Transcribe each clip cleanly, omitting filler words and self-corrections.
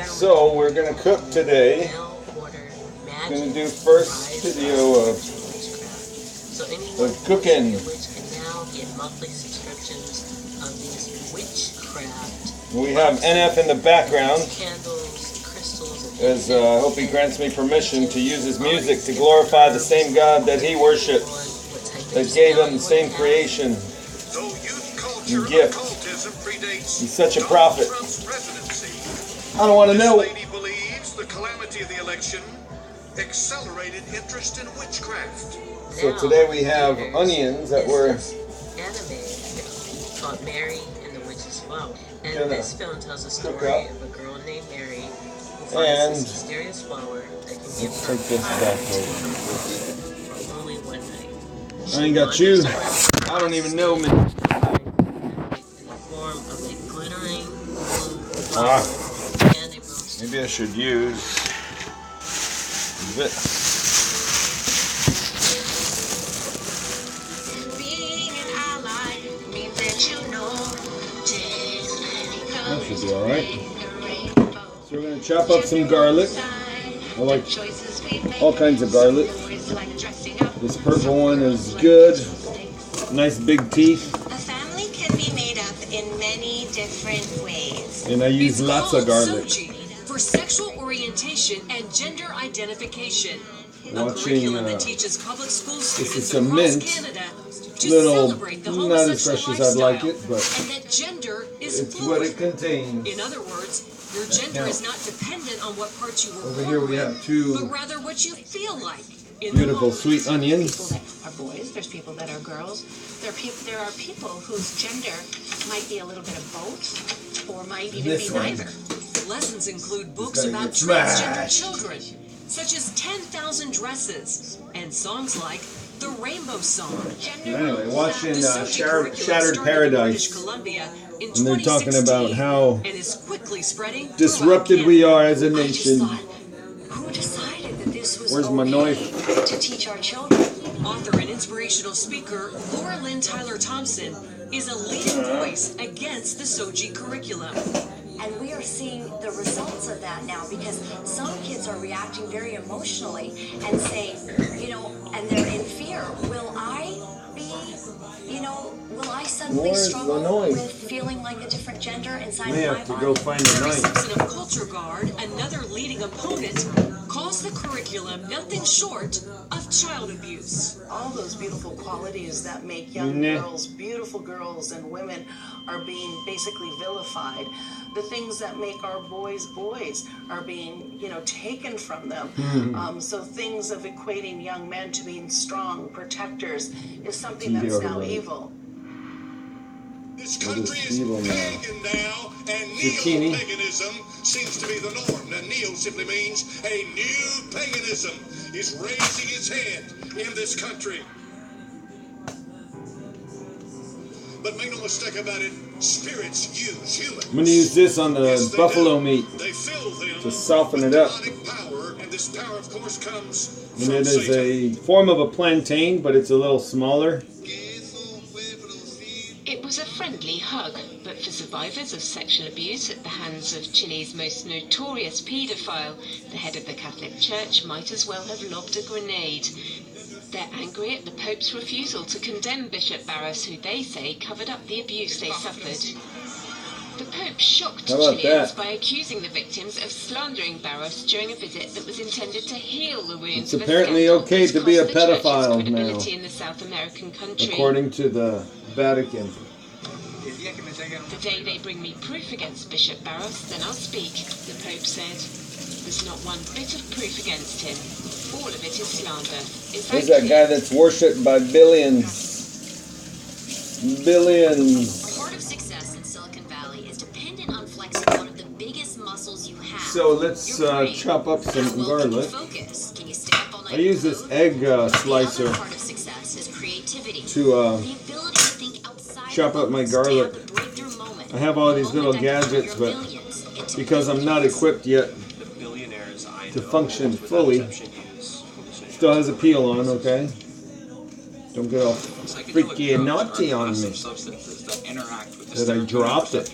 So we're going to cook today. We're going to do first video of cooking. We have NF in the background, as I hope he grants me permission to use his music to glorify the same God that he worshipped, that gave him the same creation and gift. He's such a prophet. I don't want to know. This lady believes the calamity of the election accelerated interest in witchcraft. So today we have onions that were called Mary and the Witch's Flower. And this film tells a story of a girl named Mary who finds this mysterious flower that can give her for only one night. I ain't got you. I don't even know, man. In the form of a glittering flower. Maybe I should use this. That should be alright. So we're going to chop up some garlic. I like all kinds of garlic. This purple one is good. Nice big teeth. A family can be made up in many different ways. And I use lots of garlic. For sexual orientation and gender identification. Watching, that teaches public school this is students some mint. Little, not as fresh as I'd like it, but and that gender is it's fluid. what it contains. In other words, your gender is not dependent on what parts you were Over here we have two but rather what you feel like. beautiful sweet onions. People that are boys, there's people that are girls. There are people whose gender might be a little bit of both, or might even be neither. Lessons include books about transgender children, such as 10,000 Dresses, and songs like The Rainbow Song. Anyway, watching Shattered Paradise, and they're talking about how disrupted we are as a nation. Who decided that this was Where's my knife? to teach our children? Author and inspirational speaker Laura Lynn Tyler Thompson is a leading voice against the SOGI curriculum. And we are seeing the results of that now, because some kids are reacting very emotionally and saying, and they're in fear. Will I suddenly struggle with feeling like a different gender inside May of my have to body? go find a knife. Simpson of Culture Guard, another leading opponent, calls the curriculum nothing short of child abuse. All those beautiful qualities that make young girls, beautiful girls and women, are being basically vilified. The things that make our boys boys are being, taken from them. So things of equating young men to being strong protectors is something that's now evil. This country is pagan now, and neo-paganism seems to be the norm. Now, neo simply means a new paganism is raising its head in this country. But make no mistake about it, spirits use humans. I'm going to use this on the buffalo meat to soften it up. Power, and this power, of course, comes And it is a form of a plantain, but it's a little smaller. It was a friendly hug, but for survivors of sexual abuse at the hands of Chile's most notorious paedophile, the head of the Catholic Church might as well have lobbed a grenade. They're angry at the Pope's refusal to condemn Bishop Barros, who they say covered up the abuse they suffered. The Pope shocked Chileans by accusing the victims of slandering Barros during a visit that was intended to heal the wounds It's apparently okay to be a pedophile now, in the South American country. according to the Vatican. The day they bring me proof against Bishop Barros, then I'll speak, the Pope said. There's not one bit of proof against him. All of it is slander. There's that guy that's worshipped by billions. Billions. Part of success in Silicon Valley is dependent on flexing one of the biggest muscles you have. So let's chop up some garlic. I use this egg slicer to chop up my garlic. I have all these little gadgets, but because I'm not equipped yet to function fully, still has a peel on, okay? Don't get all freaky and naughty on me that I dropped it.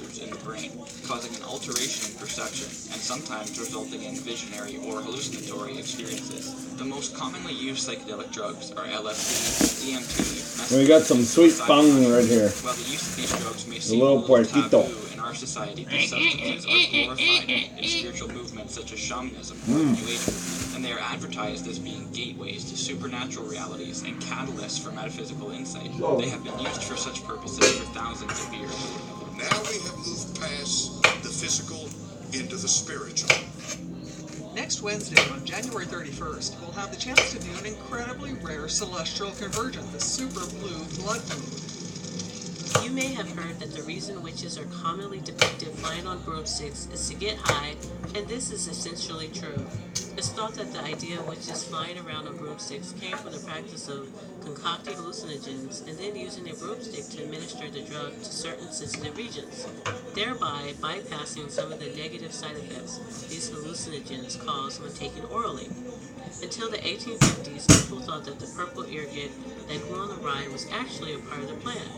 alteration in perception, and sometimes resulting in visionary or hallucinatory experiences. The most commonly used psychedelic drugs are LSD, DMT, We got some sweet bang right here. While the use of these drugs may seem A little puerquito. taboo in our society, these substances are glorified in spiritual movements such as shamanism or the New Age movement, and they are advertised as being gateways to supernatural realities and catalysts for metaphysical insight. They have been used for such purposes for thousands of years. Now we have moved past the physical into the spiritual. Next Wednesday, on January 31st, we'll have the chance to do an incredibly rare celestial convergence, the super blue blood moon. You may have heard that the reason witches are commonly depicted flying on broomsticks is to get high, and this is essentially true. It's thought that the idea of witches flying around on broomsticks came from the practice of concocting hallucinogens and then using a broomstick to administer the drug to certain sensitive regions, thereby bypassing some of the negative side effects these hallucinogens cause when taken orally. Until the 1850s, people thought that the purple ergot that grew on the rind was actually a part of the plant.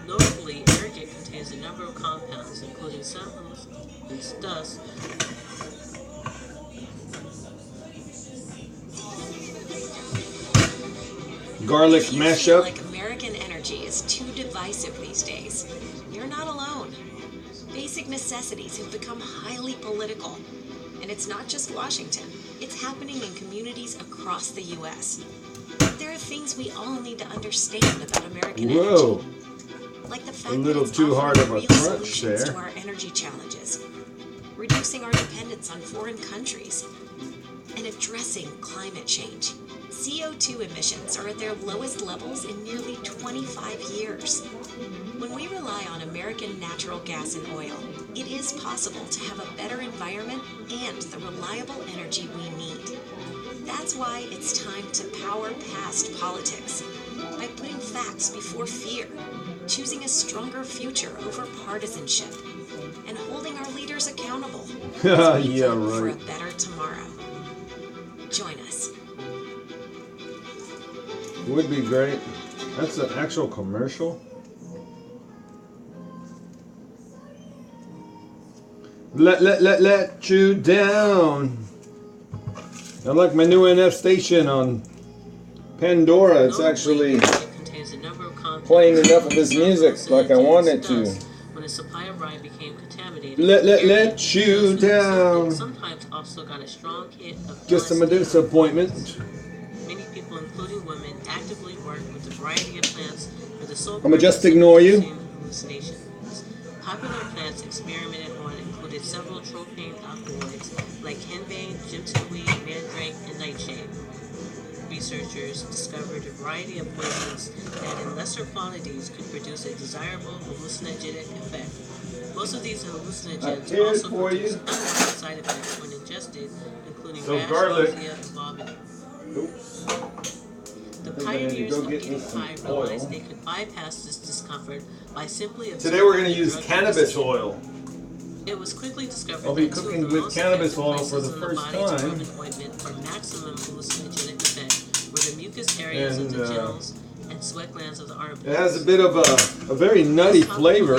Notably, ergot contains a number of compounds, including some hallucinogens, thus garlic If you mashup. feel like American energy is too divisive these days, you're not alone. Basic necessities have become highly political. And it's not just Washington. It's happening in communities across the U.S. There are things we all need to understand about American Whoa. energy. Like the fact A little that it's too hard of offering a real crunch solutions there. to our energy challenges, reducing our dependence on foreign countries, and addressing climate change. CO2 emissions are at their lowest levels in nearly 25 years. When we rely on American natural gas and oil, it is possible to have a better environment and the reliable energy we need. That's why it's time to power past politics by putting facts before fear, choosing a stronger future over partisanship, and holding our leaders accountable as we Yeah, vote for a right. better tomorrow. Join us. Would be great. That's an actual commercial. Let you down. I like my new NF station on Pandora. It's actually playing enough of his music like I want it to. when a supply of rye became contaminated. Let you down. Sometimes also got a strong hit of Just a Medusa appointment. Many people, including women, actively work with a variety of plants for the sole I'ma just purpose of ignore you. reducing hallucinations. Popular plants experimented on included several tropane alkaloids like henbane, jimsonweed, mandrake, and nightshade. Researchers discovered a variety of poisons that in lesser quantities could produce a desirable hallucinogenic effect. Most of these hallucinogens also produce unwanted side effects when ingested, including rash, nausea, and vomiting. The pioneers of getting high realized they could bypass this discomfort by simply Today we're going to use cannabis oil. It was quickly discovered I'll be that two of cooking the with most cannabis effective oil for places the in the first body to rub time. an ointment for maximum hallucinogenic effect were the mucus areas of the genitals and sweat glands of the armpits. It has a bit of a very nutty flavor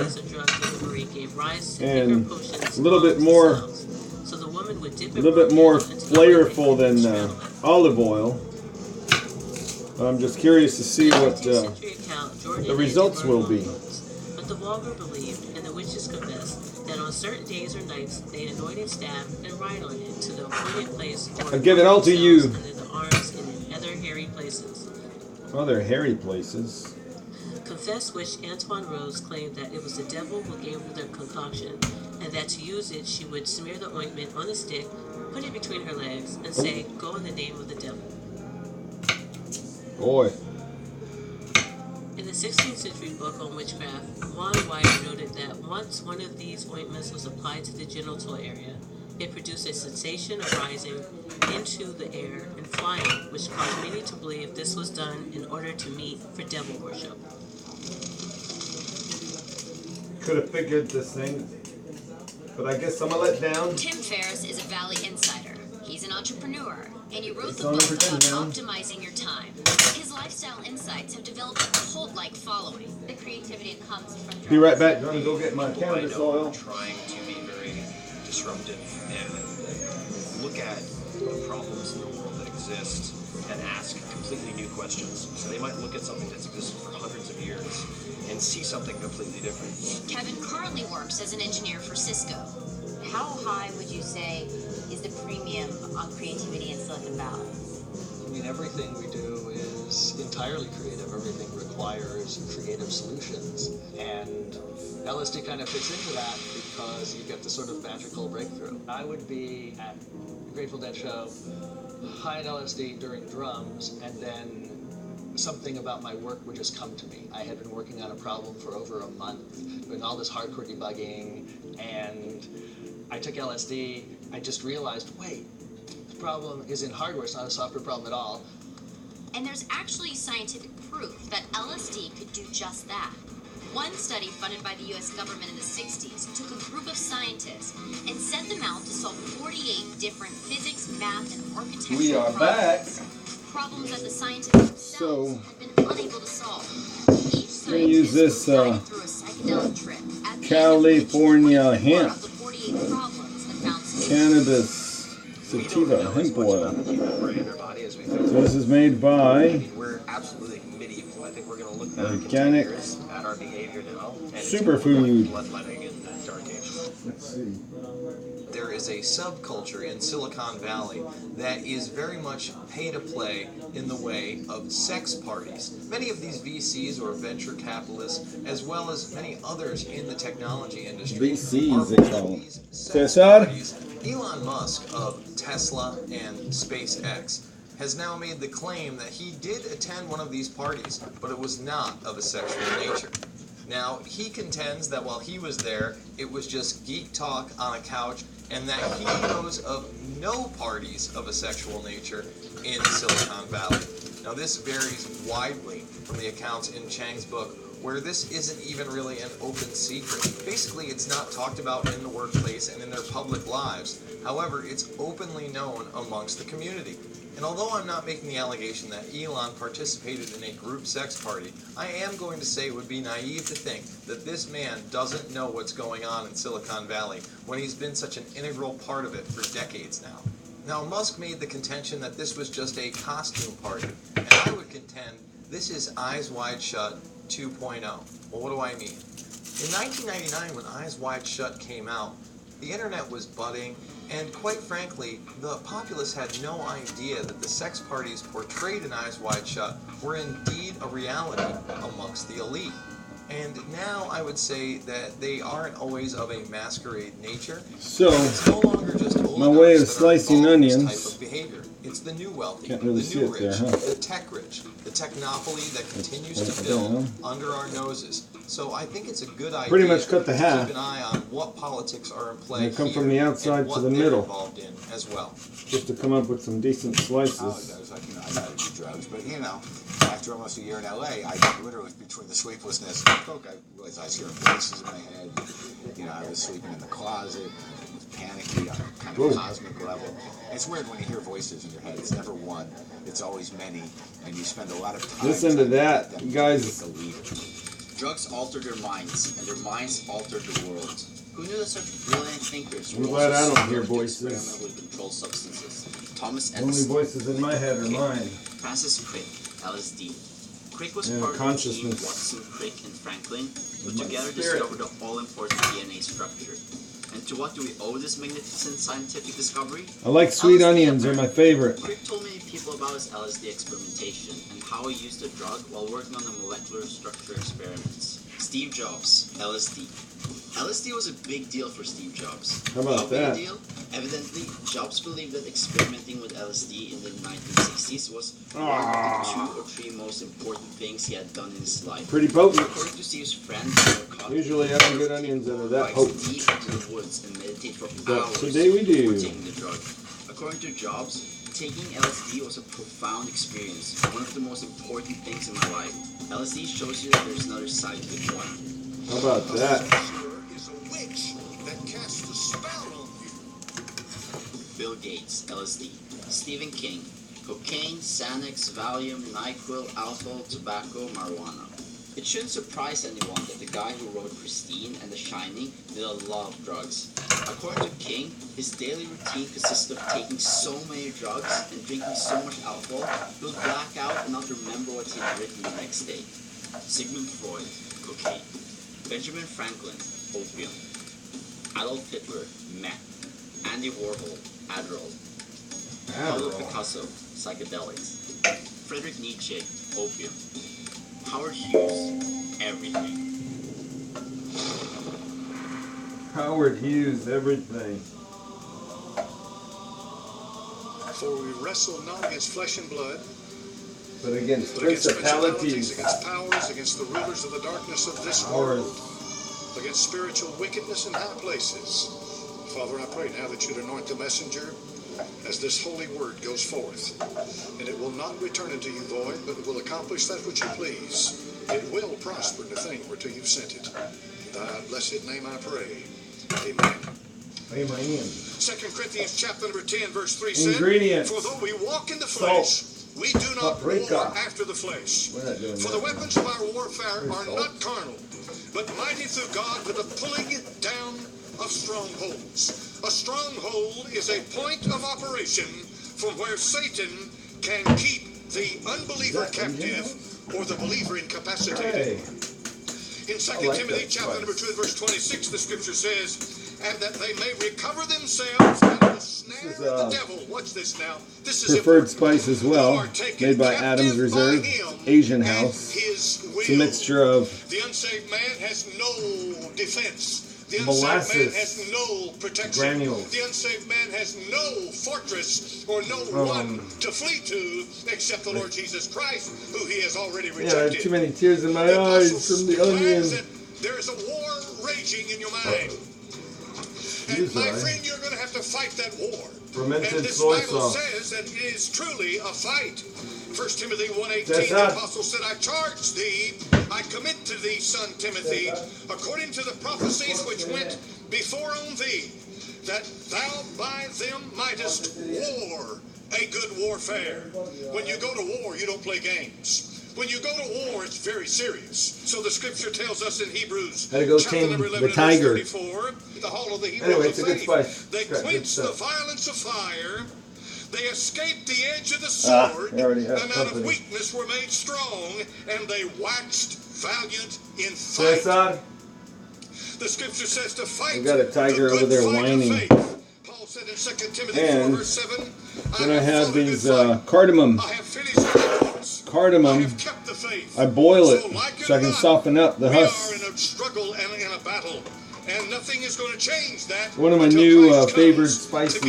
and a little bit more flavorful than olive oil. I'm just curious to see what the results will be. But the vulgar believed, and the witches confessed, that on certain days or nights they anointed staff and ride on it to the appointed place. I give it all to you. Under the arms and in other hairy places. Other hairy places. Confessed witch Antoine Rose claimed that it was the devil who gave her the concoction, and that to use it she would smear the ointment on a stick, put it between her legs, and say, "Go in the name of the devil." Boy. In the 16th century book on witchcraft, Juan White noted that once one of these ointments was applied to the genital area, it produced a sensation of rising into the air and flying, which caused many to believe this was done in order to meet for devil worship. Could have figured this thing, but I guess I'm gonna let down. Tim Ferriss is a Valley insider. He's an entrepreneur, and he wrote It's the on book everything about now. optimizing your time. His lifestyle insights have developed a cult-like following. The creativity comes from Be right back. Gonna go get my cannabis oil. Trying to be very disruptive and look at the problems in the world that exist and ask completely new questions. So they might look at something that's existed for hundreds of years and see something completely different. Kevin currently works as an engineer for Cisco. How high would you say is the premium on creativity in Silicon Valley? I mean, everything we do is entirely creative. Everything requires creative solutions. And LSD kind of fits into that because you get the sort of magical breakthrough. I would be at a Grateful Dead show, high on LSD during drums, and then something about my work would just come to me. I had been working on a problem for over a month, doing all this hardcore debugging, and I took LSD. I just realized, wait, the problem is in hardware. It's not a software problem at all. And there's actually scientific proof that LSD could do just that. One study funded by the U.S. government in the 60s took a group of scientists and sent them out to solve 48 different physics, math, and architectural We are problems. back. Problems that the scientists themselves had been unable to solve. Each I'm going to use this through a psychedelic trip. At the California hemp, of the 48 problems that found cannabis sativa hemp oil. So this is made by We're absolutely medieval. I think we're going to look back Organic at our behavior now. And Superfood. bloodletting in the Dark Age. Let's see. There is a subculture in Silicon Valley that is very much pay to play in the way of sex parties. Many of these VCs or venture capitalists, as well as many others in the technology industry, VCs they call them. Cesar? Elon Musk of Tesla and SpaceX has now made the claim that he did attend one of these parties, but it was not of a sexual nature. Now, he contends that while he was there, it was just geek talk on a couch, and that he knows of no parties of a sexual nature in Silicon Valley. Now, this varies widely from the accounts in Chang's book, where this isn't even really an open secret. Basically, it's not talked about in the workplace and in their public lives. However, it's openly known amongst the community. And although I'm not making the allegation that Elon participated in a group sex party, I am going to say it would be naive to think that this man doesn't know what's going on in Silicon Valley when he's been such an integral part of it for decades now. Now, Musk made the contention that this was just a costume party, and I would contend this is Eyes Wide Shut 2.0. Well, what do I mean? In 1999, when Eyes Wide Shut came out, the internet was budding, and quite frankly, the populace had no idea that the sex parties portrayed in Eyes Wide Shut were indeed a reality amongst the elite. And now I would say that they aren't always of a masquerade nature. So, it's no longer just my way of slicing onions. Type of behavior. It's the new wealthy, Can't really the see new it there, rich, huh? the tech rich, the technopoly that continues to build under our noses. So I think it's a good idea Pretty much cut the to half. keep an eye on what politics are in play They come here from the outside and to what the they're middle. involved in as well. Just to come up with some decent slices. I gotta do drugs, but you know, after almost a year in LA, I literally, between the sleeplessness and coke, I realized I was hearing voices in my head. You know, I was sleeping in the closet, was panicky on a kind of cosmic level. It's weird when you hear voices in your head. It's never one, it's always many, and you spend a lot of time. Listen to that, you guys. Drugs altered their minds, and their minds altered the world. Who knew that such brilliant thinkers I'm were glad also I don't smart hear to voices. experiment with controlled substances? Thomas The only Edison. voices in my head are mine. Francis Crick, LSD. Crick was Yeah, part of the team consciousness. Watson, Crick, and Franklin, who My together spirit. discovered the all-important DNA structure. And to what do we owe this magnificent scientific discovery? I like sweet LSD onions, they're my favorite. Crick told many people about his LSD experimentation and how he used the drug while working on the molecular structure experiments. Steve Jobs, LSD. LSD was a big deal for Steve Jobs. How about big that? a deal? Evidently, Jobs believed that experimenting with LSD in the 1960s was one of the 2 or 3 most important things he had done in his life. Pretty potent. According to Steve's friend, Usually I don't get onions that are that potent. deep into the woods and meditate for But hours today we do. before taking the drug. According to Jobs, taking LSD was a profound experience, one of the most important things in my life. LSD shows you that there's another side to the coin. How about that? Is a witch that casts a spell on you. Bill Gates, LSD. Stephen King, cocaine, Xanax, Valium, NyQuil, alcohol, tobacco, marijuana. It shouldn't surprise anyone that the guy who wrote Christine and The Shining did a lot of drugs. According to King, his daily routine consisted of taking so many drugs and drinking so much alcohol, he would black out and not remember what he had written the next day. Sigmund Freud, cocaine. Benjamin Franklin, opium. Adolf Hitler, meth. Andy Warhol, Adderall. Pablo Picasso, psychedelics. Friedrich Nietzsche, opium. Howard Hughes, everything. Howard Hughes, everything. For we wrestle not against flesh and blood, but against principalities, against powers, against the rulers of the darkness of this world, against spiritual wickedness in high places. Father, I pray now that you'd anoint the messenger as this holy word goes forth, and it will not return unto you void, but it will accomplish that which you please. It will prosper in the thing whereto you've sent it. In thy blessed name I pray. Amen. Amen. 2 Corinthians chapter number 10, verse 3 said, Ingredients. For though we walk in the flesh, we do not war after the flesh. For the weapons of our warfare are not carnal, but mighty through God for the pulling down of strongholds. A stronghold is a point of operation from where Satan can keep the unbeliever captive or the believer incapacitated. In 2 Timothy chapter number 2 verse 26, the scripture says, and that they may recover themselves out of the snare of the devil. Watch this now. This is preferred spice as well, made by Adam's Reserve, Asian House. It's a mixture of the unsaved man has no defense. The molasses, unsaved man has no protection. Granules. The unsaved man has no fortress or no one to flee to except the Lord Jesus Christ, who he has already rejected. Yeah, I had too many tears in my eyes from the onion. There is a war raging in your mind. And my friend, you're going to have to fight that war. Fermented and this soy Bible sauce. says that it is truly a fight. 1 Timothy 1:18, the apostle said, I charge thee, I commit to thee, son Timothy, according to the prophecies which went before on thee, that thou by them mightest war a good warfare. When you go to war, you don't play games. When you go to war, it's very serious. So the scripture tells us in Hebrews, chapter number 11, verse 34, the hall of the heroes of faith, they quenched the violence of fire, they escaped the edge of the sword, and out of weakness were made strong, and they waxed valiant in fight. The scripture says to fight. We got a tiger over there whining. Paul said in 2 Timothy 4, verse 7, then I have these cardamom. Cardamom. I boil it so I can soften up the husk. We are in a struggle and in a battle, and nothing is going to change that. One of my new favorite spices.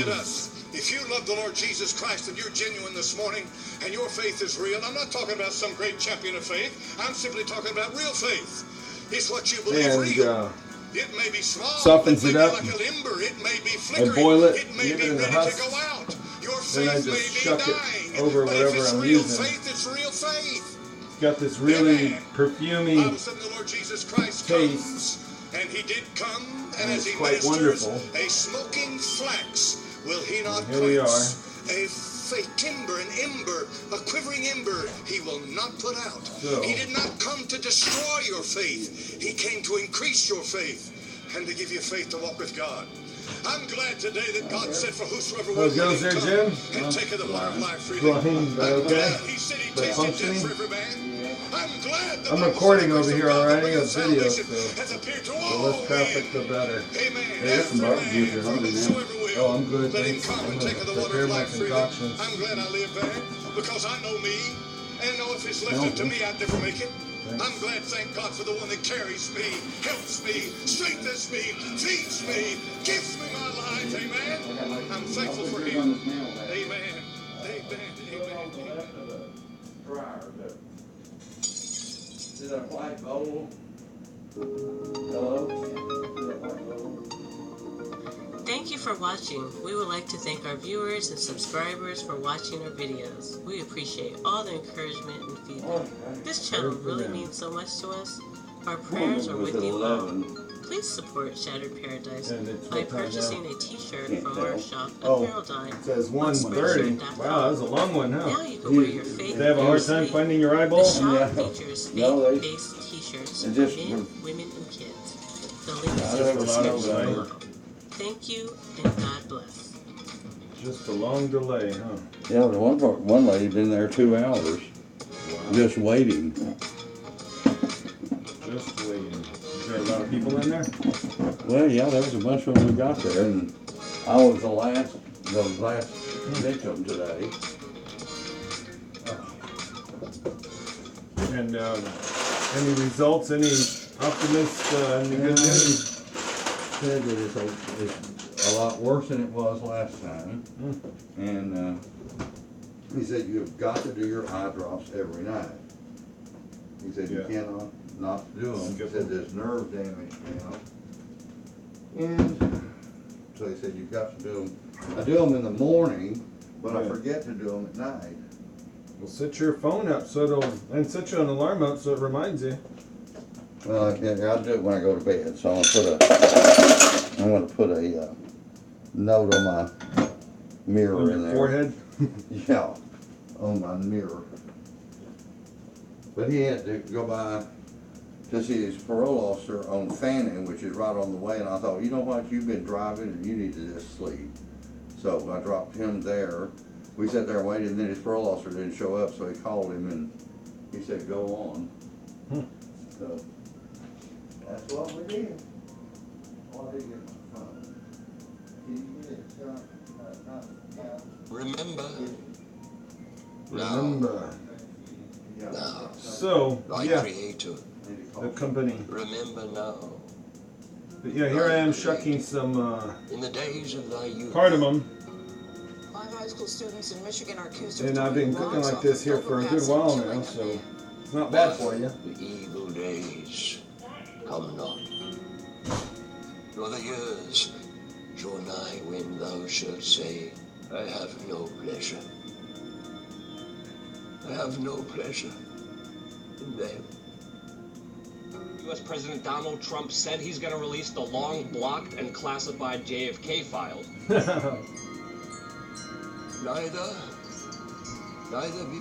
If you love the Lord Jesus Christ and you're genuine this morning and your faith is real, I'm not talking about some great champion of faith. I'm simply talking about real faith. It's what you believe real. It may be small, softens it up. Like an ember. It may be flickering. I boil it, it may leave be it in the ready husk, to go out. Your then I faith just may shuck be dying, it over but whatever if it's I'm real using. faith, it's real faith. It's got this really perfumey All of a sudden the Lord Jesus Christ taste. comes, and he did come, and as he quite ministers wonderful. a smoking flax, will he not Here we quench? A timber, an ember, a quivering ember, he will not put out. So. He did not come to destroy your faith. He came to increase your faith and to give you faith to walk with God. I'm glad today that God said, for whosoever will goes there, Jim? and take of the water of life freely. I'm glad he said he tasted death for every man. I'm glad I'm recording over here already a video, so the less traffic, the better. Amen. Hey, some barbecue if you're hungry, man. Oh, I'm good. Let him Thanks. come I'm and going take to of the water prepare of my life freely. concoctions. I'm glad I live there because I know me and know if it's left up to me, I'd never make it. I'm glad, thank God, for the one that carries me, helps me, strengthens me, feeds me, gives me my life. Amen. I'm thankful for him. Amen. Amen. Is that a white bowl? Hello? Thank you for watching. We would like to thank our viewers and subscribers for watching our videos. We appreciate all the encouragement and feedback. This channel really means so much to us. Our prayers are with you all. Please support Shattered Paradise by purchasing a t-shirt from our shop, Apparel Dime. It says 1:30. Wow, that was a long one, huh? Now you can wear your faith. They have a hard time finding your eyeball? The shop features faith-based t-shirts for men, women, and kids. The link is in the description below. Thank you, and God bless. Just a long delay, huh? Yeah, the one lady's been there 2 hours, just waiting. Just waiting. Is there a lot of people in there? Well, yeah, there was a bunch of them who got there, and I was the last victim today. And any results? Any optimist? Any good news? Said that it's a lot worse than it was last time, and he said you've got to do your eye drops every night. He said you cannot not do them. He said there's nerve damage now, and so he said you've got to do them. I do them in the morning, but I forget to do them at night. Well, set your phone up and set your alarm up so it reminds you. Well, I'll do it when I go to bed. So I'm gonna put a note on my mirror On in your there. forehead? Yeah, on my mirror. But he had to go by to see his parole officer on Fanning, which is right on the way, and I thought, you know what, you've been driving and you need to just sleep. So I dropped him there. We sat there waiting, and then his parole officer didn't show up, so he called him and he said, go on. So that's what we did. Oh, I did get my phone. Can you get it? Remember. Yeah. So, yeah. Creator. The company. Remember now. But yeah, here I am shucking some in the days of thy youth. cardamom. 5 high school students in Michigan are accused And I've been cooking like this here for a good while now, so it's not bad for you. The evil days come not, nor the years draw nigh when thou shalt say, I have no pleasure. I have no pleasure in them. U.S. President Donald Trump said he's going to release the long blocked and classified JFK files. Neither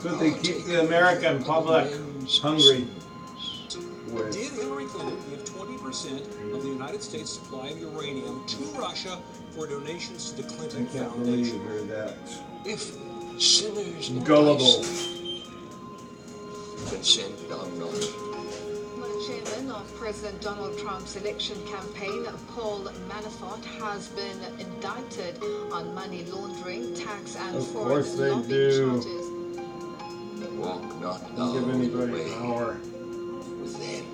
So they keep the American public hungry. Did Hillary Clinton give 20% of the United States supply of uranium to Russia for donations to the Clinton I can't Foundation? believe you're that If sinners gullible. consent thou not. Chairman of President Donald Trump's election campaign, Paul Manafort, has been indicted on money laundering, tax, and Of course they foreign lobbying do. charges. Walk not Don't thou give anybody away power. with them.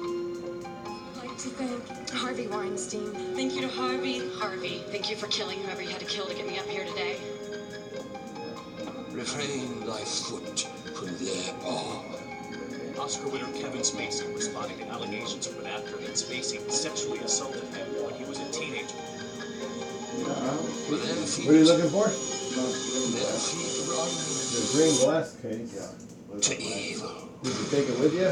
I'd like to thank Harvey Weinstein. Thank you to Harvey. Harvey, thank you for killing whoever you had to kill to get me up here today. Refrain thy foot from their paw. Oscar winner Kevin Spacey responding to allegations from an actor that Spacey sexually assaulted him when he was a teenager. What are you looking for? Their feet run The green glass case. to evil. Did you take it with you?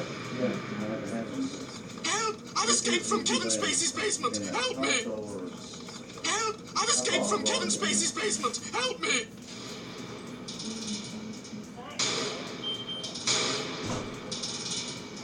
Help! I've escaped from Kevin Spacey's basement! Help me! Help! I've escaped from Kevin Spacey's basement! Help me!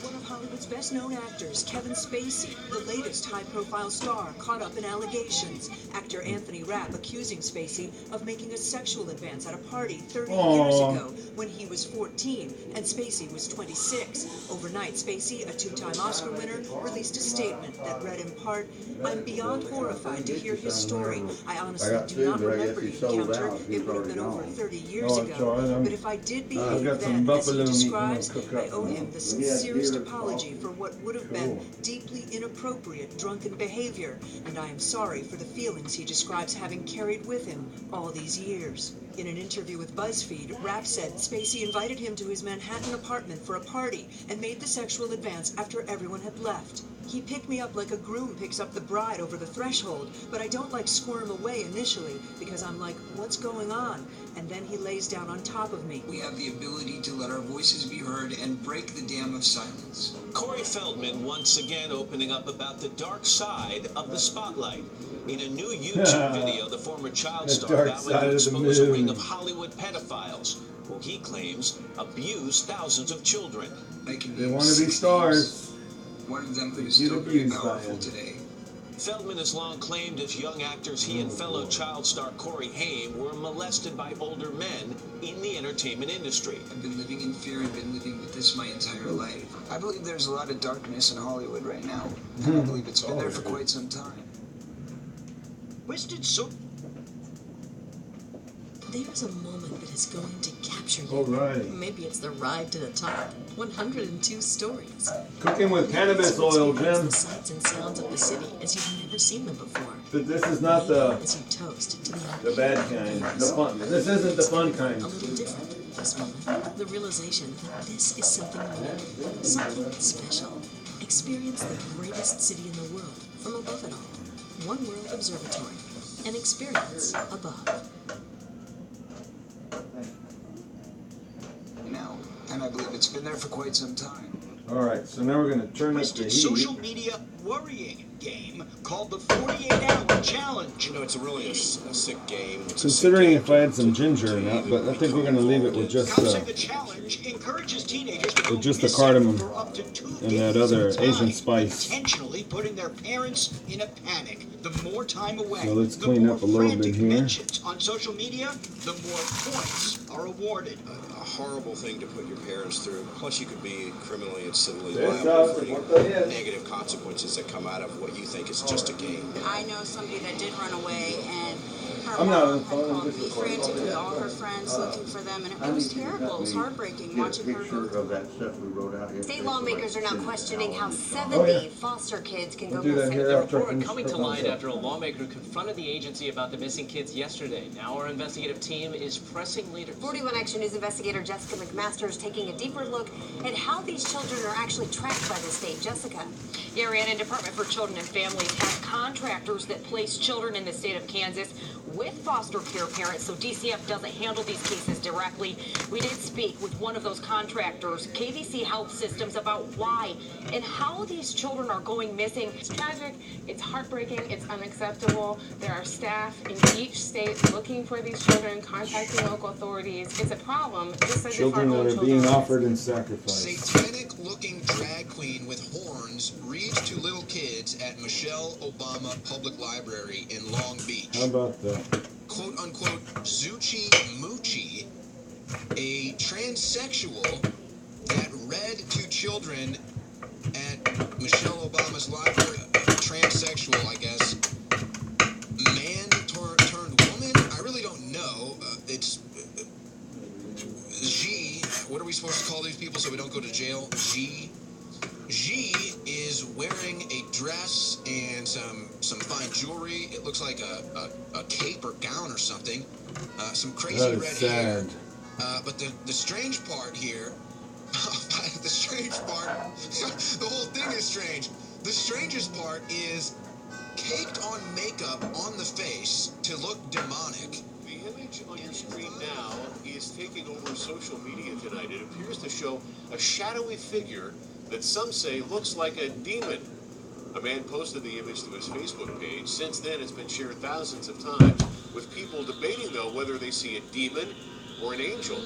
One of Hollywood's best-known actors, Kevin Spacey, the latest high-profile star caught up in allegations. Actor Anthony Rapp accusing Spacey of making a sexual advance at a party 30 years ago when he was 14 and Spacey was 26. Overnight, Spacey, a two-time Oscar winner, released a statement that read in part, I'm beyond horrified to hear his story. I honestly do not remember the encounter. It would have been over 30 years ago. But if I did behave then as he describes, I owe him the sincerest apology for what would have been deeply inappropriate drunken behavior, and I am sorry for the feelings he describes having carried with him all these years. In an interview with BuzzFeed, Rapp said Spacey invited him to his Manhattan apartment for a party and made the sexual advance after everyone had left. He picked me up like a groom picks up the bride over the threshold, but I don't like squirm away initially because I'm like, what's going on? And then he lays down on top of me. We have the ability to let our voices be heard and break the dam of silence. Corey Feldman once again opening up about the dark side of the spotlight. In a new YouTube video, the former child star vowed to expose a ring of Hollywood pedophiles who he claims abuse thousands of children. They want to be stars. One of them who is Get still very abused by powerful him. today. Feldman has long claimed as young actors he and fellow child star Corey Haim were molested by older men in the entertainment industry. I've been living in fear and been living with this my entire life. I believe there's a lot of darkness in Hollywood right now. And I believe it's been there for quite some time. Twisted so. There's a moment that is going to capture you. Alrighty. Maybe it's the ride to the top. 102 stories. Cooking with cannabis oil, Jim. The sights and sounds of the city as you've never seen them before. But this is not the As you toast to the bad kind. The fun. This isn't the fun kind. a little different this moment. The realization that this is something new, something special. Experience the greatest city in the world from above it all. One World Observatory. An experience above. Now, and I believe it's been there for quite some time. Alright, so now we're going to turn up the Twisted heat. social media worrying game called the 48-Hour Challenge. You know, it's really a sick game. Considering if I had some ginger or not, but I think we're going to leave it with just The challenge encourages teenagers to with just the cardamom and that other Asian spice. intentionally putting their parents in a panic. The more time away, So let's clean up a little bit here. mentions on social media, the more points are awarded. A horrible thing to put your parents through. Plus, you could be criminally and civilly This liable house for is any what they is. negative consequences that come out of what you think is just a game. I know somebody that did run away, and her I'm not on mom the phone, had I'm called just me recording. frantically, all her friends looking for them, and it was terrible. It was heartbreaking watching her go of that stuff we wrote out here. State lawmakers are now questioning how 70 Oh, yeah. foster kids can We'll go do that missing. here The after I report finish coming to cooking light this. after a lawmaker confronted the agency about the missing kids yesterday. Now our investigative team is pressing leaders. 41 Action News investigator Jessica McMaster is taking a deeper look at how these children are actually tracked by the state. Jessica. Yeah, Rhiannon, Department for Children and Families has contractors that place children in the state of Kansas with foster care parents, so DCF doesn't handle these cases directly. We did speak with one of those contractors, KVC Health Systems, about why and how these children are going missing. It's tragic, it's heartbreaking, it's unacceptable. There are staff in each state looking for these children, contacting local authorities. It's a problem, just as Children if our that own are being children. offered in sacrifice. Satanic-looking drag queen with horns reads to little kids at Michelle Obama Public Library in Long Beach. How about that? Quote-unquote Zuchi Moochie, a transsexual that read to children at Michelle Obama's library. Transsexual, I guess. Man turned woman? I really don't know. It's G. What are we supposed to call these people so we don't go to jail? G. G is wearing a dress and some fine jewelry. It looks like a cape or gown or something. Some crazy That is red sad. hair. But the strange part here, the strange part, the whole thing is strange. The strangest part is caked on makeup on the face to look demonic. The image on your screen now is taking over social media tonight. It appears to show a shadowy figure that some say looks like a demon. A man posted the image to his Facebook page. Since then, it's been shared thousands of times, with people debating, though, whether they see a demon or an angel.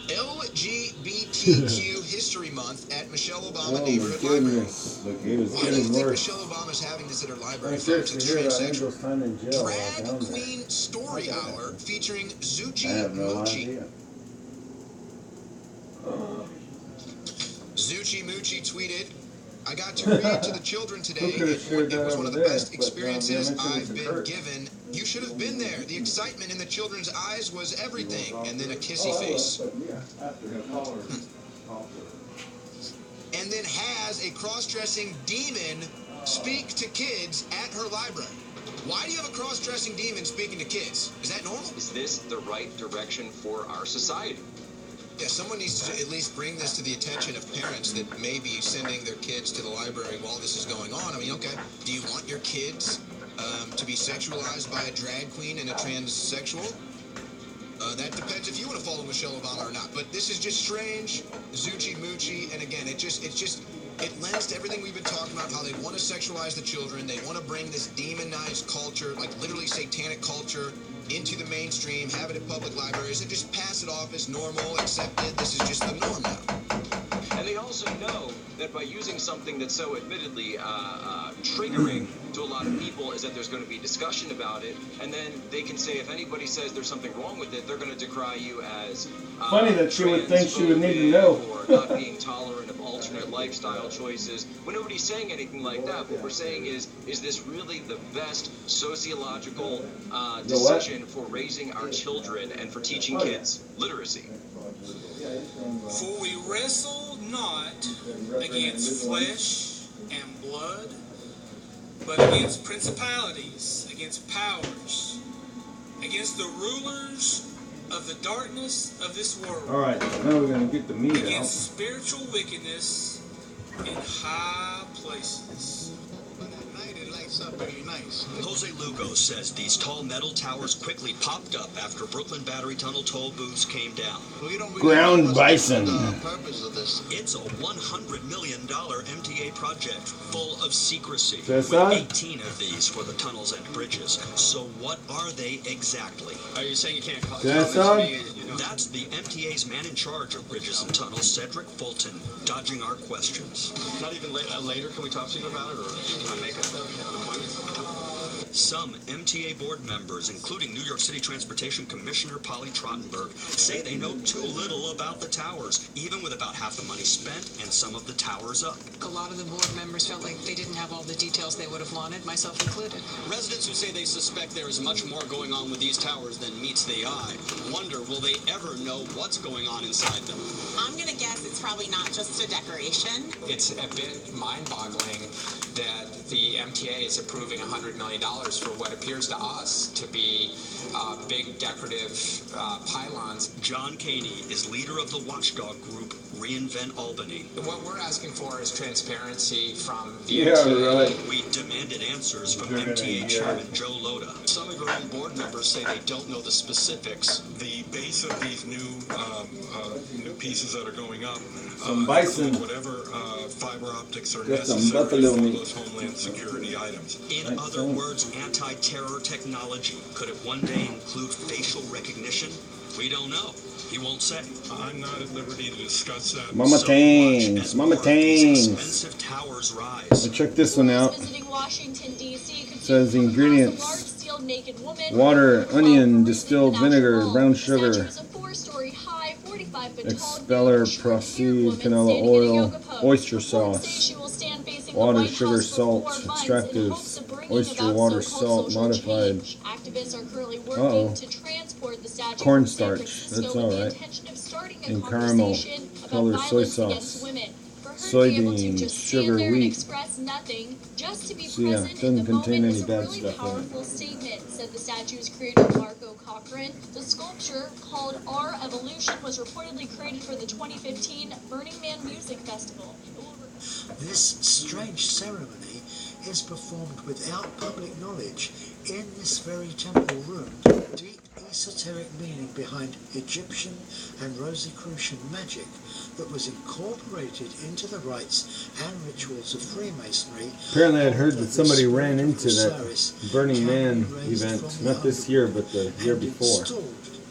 LGBTQ History Month at Michelle Obama Oh Neighborhood my Library. goodness. Look, it was Why do you getting think worse. Michelle Obama's having this at her I library, folks? seriously It's hear that transsexual. Angel's time in jail while Drag down there. Queen Story Hour featuring Zuchi I have no Moochie. idea. Zuchi Moochie tweeted, I got to read to the children today. Who could have shared It that was one of the over there? best But, experiences I mentioned I've it's been occurred. given. You should have been there. The excitement in the children's eyes was everything. And then a kissy Oh, face. yeah, after him. And then has a cross-dressing demon speak to kids at her library. Why do you have a cross-dressing demon speaking to kids? Is that normal? Is this the right direction for our society? Yeah, someone needs to at least bring this to the attention of parents that may be sending their kids to the library while this is going on. I mean, okay, do you want your kids to be sexualized by a drag queen and a transsexual? That depends if you want to follow Michelle Obama or not. But this is just strange, Zuchi Moochie, and again, it lends to everything we've been talking about, how they want to sexualize the children. They want to bring this demonized culture, like literally satanic culture, into the mainstream, have it at public libraries, and just pass it off as normal, accepted. This is just the norm now. And they also know that by using something that's so admittedly triggering to a lot of people is that there's going to be discussion about it, and then they can say if anybody says there's something wrong with it, they're going to decry you as funny that she would think she would need to know. or not being tolerant of alternate lifestyle choices. When nobody's saying anything like that, what we're saying is this really the best sociological decision for raising our children and for teaching kids literacy? For we wrestle not against flesh and blood, but against principalities, against powers, against the rulers of the darkness of this world. All right, now we're going to get the meat out. Against spiritual wickedness in high places. Up very nice. Jose Lugo says these tall metal towers quickly popped up after Brooklyn Battery Tunnel toll booths came down. Ground bison. It's a $100 million MTA project full of secrecy, That's with that? 18 of these for the tunnels and bridges. So what are they exactly? Are you saying you can't call That's That's the MTA's man in charge of bridges and tunnels, Cedric Fulton, dodging our questions. Not even later can we talk to you about it, or can I make an appointment? Some MTA board members, including New York City Transportation Commissioner Polly Trottenberg, say they know too little about the towers, even with about half the money spent and some of the towers up. A lot of the board members felt like they didn't have all the details they would have wanted, myself included. Residents who say they suspect there is much more going on with these towers than meets the eye wonder, will they ever know what's going on inside them? I'm going to guess it's probably not just a decoration. It's a bit mind-boggling that the MTA is approving $100 million for what appears to us to be big decorative pylons. John Caney is leader of the watchdog group Reinvent Albany. What we're asking for is transparency from the Yeah, MTA. right. We demanded answers from MTA Chairman Joe Loda. Some of your own board members say they don't know the specifics. The base of these new pieces that are going up, Some bison. whatever fiber optics are Got some necessary buffalo for meat. those homeland security items. In other words, anti-terror technology. Could it one day include facial recognition? We don't know. He won't say. I'm not at liberty to discuss that. Mama Tangs. Mama Tangs. Expensive towers rise. So check this one out. Visiting Washington, D.C. could Says the see ingredients: a large steel naked woman, water, onion, distilled vinegar, brown The sugar, statue is a 4-story high, 45-foot tall expeller, proceed, canola oil, oyster Say sauce, she will stand facing the water, White sugar, House for salt, 4 months in hopes extractives, of bringing oyster about water, so-called salt, social modified. change. Activists are currently working Uh-oh. to transport the statue from San Cornstarch. Francisco That's with all the right. intention of starting a And caramel, conversation about color soy violence sauce, against women. For her to be able to soybeans, just sugar, stand there and wheat. express nothing, just to be So yeah, present it in doesn't the contain moment any is a bad really stuff in it. powerful statement, said the statue's creator Marco Cochran. The sculpture, called Our Evolution, was reportedly created for the 2015 Burning Man Music Festival. This strange ceremony is performed without public knowledge in this very temple room. Deep esoteric meaning behind Egyptian and Rosicrucian magic that was incorporated into the rites and rituals of Freemasonry. Apparently I'd heard that somebody ran into that Burning Man event, not this year, but the year before.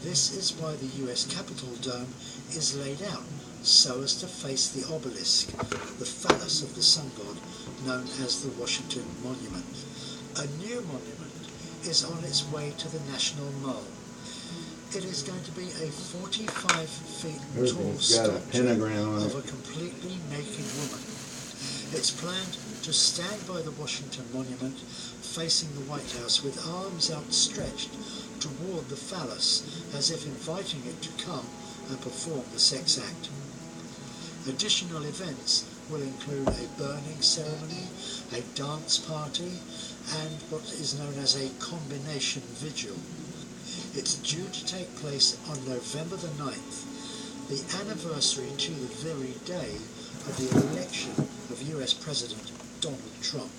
This is why the US Capitol dome is laid out, so as to face the obelisk, the phallus of the sun god, known as the Washington Monument. A new monument is on its way to the National Mall. It is going to be a 45 feet tall Everything's got a statue pentagram on of it. a completely naked woman. It's planned to stand by the Washington Monument, facing the White House with arms outstretched toward the phallus, as if inviting it to come and perform the sex act. Additional events will include a burning ceremony, a dance party, and what is known as a combination vigil. It's due to take place on November the 9th, the anniversary to the very day of the election of US President Donald Trump.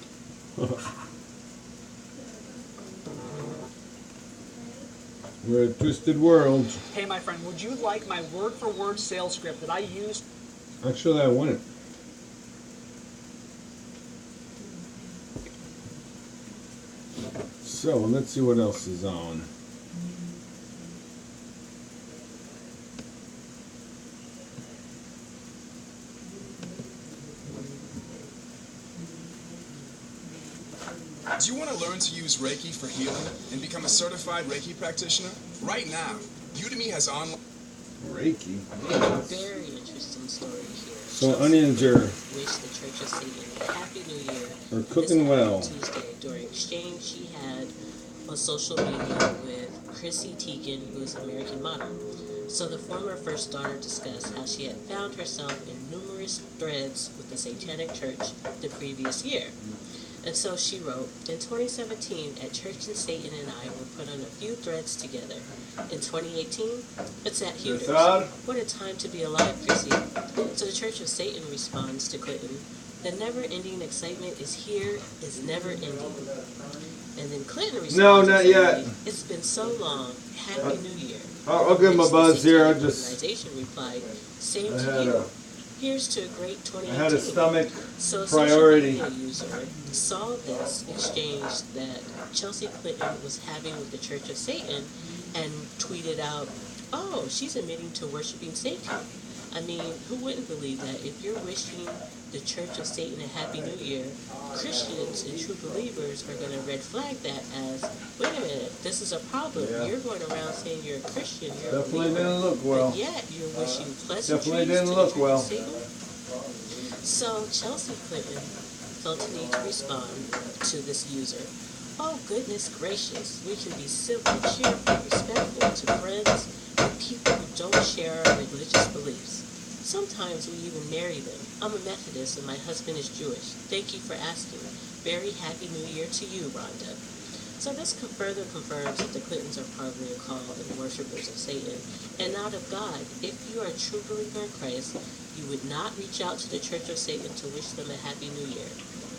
We're a twisted world. Hey, my friend, would you like my word-for-word sales script that I used? Actually, I want it. So, let's see what else is on. Do you want to learn to use Reiki for healing and become a certified Reiki practitioner? Right now, Udemy has online... Reiki? Very interesting story here. So onions are... Wish the Church of Satan a Happy New Year. Are cooking well. Tuesday, during exchange she had on social media with Chrissy Teigen, who is an American model. So the former first daughter discussed how she had found herself in numerous threads with the Satanic Church the previous year. And so she wrote, in 2017, at Church and Satan and I were put on a few threads together. In 2018, it's at Hooters. What a time to be alive, Chrissy. So the Church of Satan responds to Clinton, the never-ending excitement is here, is never-ending. And then Clinton responds, no, not yet. It's been so long. Happy New Year. I'll give him a buzz here. I just... Organization replied, same to you. Here's to a great 2018. I had a stomach so priority. A social media user saw this exchange that Chelsea Clinton was having with the Church of Satan and tweeted out, oh, she's admitting to worshiping Satan. I mean, who wouldn't believe that? If you're wishing the Church of Satan a Happy New Year, Christians and true believers are going to red flag that as, wait a minute, this is a problem. Yeah. You're going around saying you're a Christian, you're Definitely a believer, didn't look well. but yet you're wishing pleasantries Definitely didn't look well. So Chelsea Clinton felt the need to respond to this user. Oh, goodness gracious, we can be simple, cheerful, respectful to friends and people who don't share our religious beliefs. Sometimes we even marry them. I'm a Methodist and my husband is Jewish. Thank you for asking. Very happy New Year to you, Rhonda. So this further confirms that the Clintons are probably called and worshippers of Satan and not of God. If you are a true believer in Christ, you would not reach out to the Church of Satan to wish them a Happy New Year.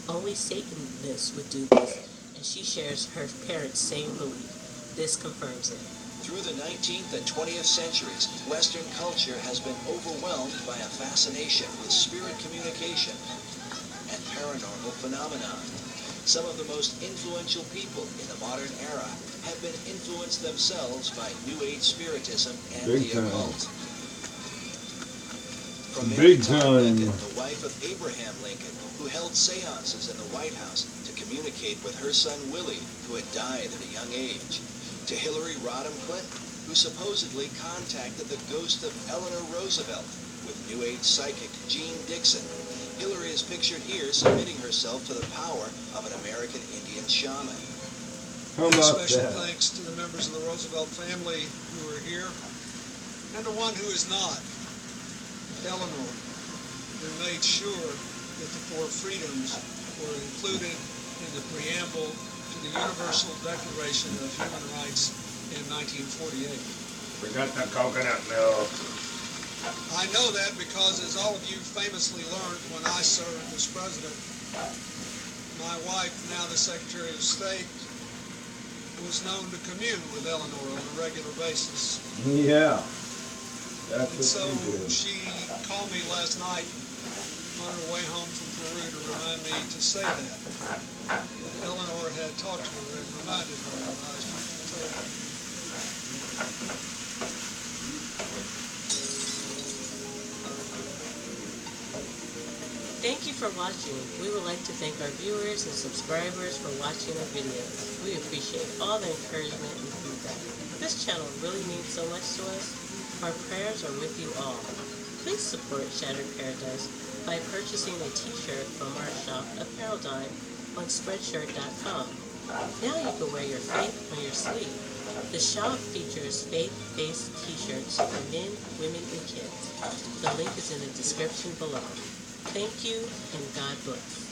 Only Satanists would do this, and she shares her parents' same belief. This confirms it. Through the 19th and 20th centuries, Western culture has been overwhelmed by a fascination with spirit communication and paranormal phenomena. Some of the most influential people in the modern era have been influenced themselves by New Age spiritism and the occult. From Mary Lincoln, the wife of Abraham Lincoln, who held seances in the White House to communicate with her son Willie, who had died at a young age, to Hillary Rodham Clinton, who supposedly contacted the ghost of Eleanor Roosevelt with New Age psychic Jean Dixon. Hillary is pictured here submitting herself to the power of an American Indian shaman. How about special that? thanks to the members of the Roosevelt family who are here, and to one who is not, Eleanor, who made sure that the four freedoms were included in the preamble to the Universal Declaration of Human Rights in 1948. We got the coconut milk. I know that because, as all of you famously learned when I served as president, my wife, now the Secretary of State, was known to commune with Eleanor on a regular basis. Yeah. That's And so what she called me last night on her way home from Peru to remind me to say that. Eleanor had talked to her and reminded her that I told her. Thank you for watching. We would like to thank our viewers and subscribers for watching our videos. We appreciate all the encouragement and feedback. This channel really means so much to us. Our prayers are with you all. Please support Shattered Paradise by purchasing a t-shirt from our shop, Apparel Dime, on Spreadshirt.com. Now you can wear your faith on your sleeve. The shop features faith-based t-shirts for men, women, and kids. The link is in the description below. Thank you, and God bless.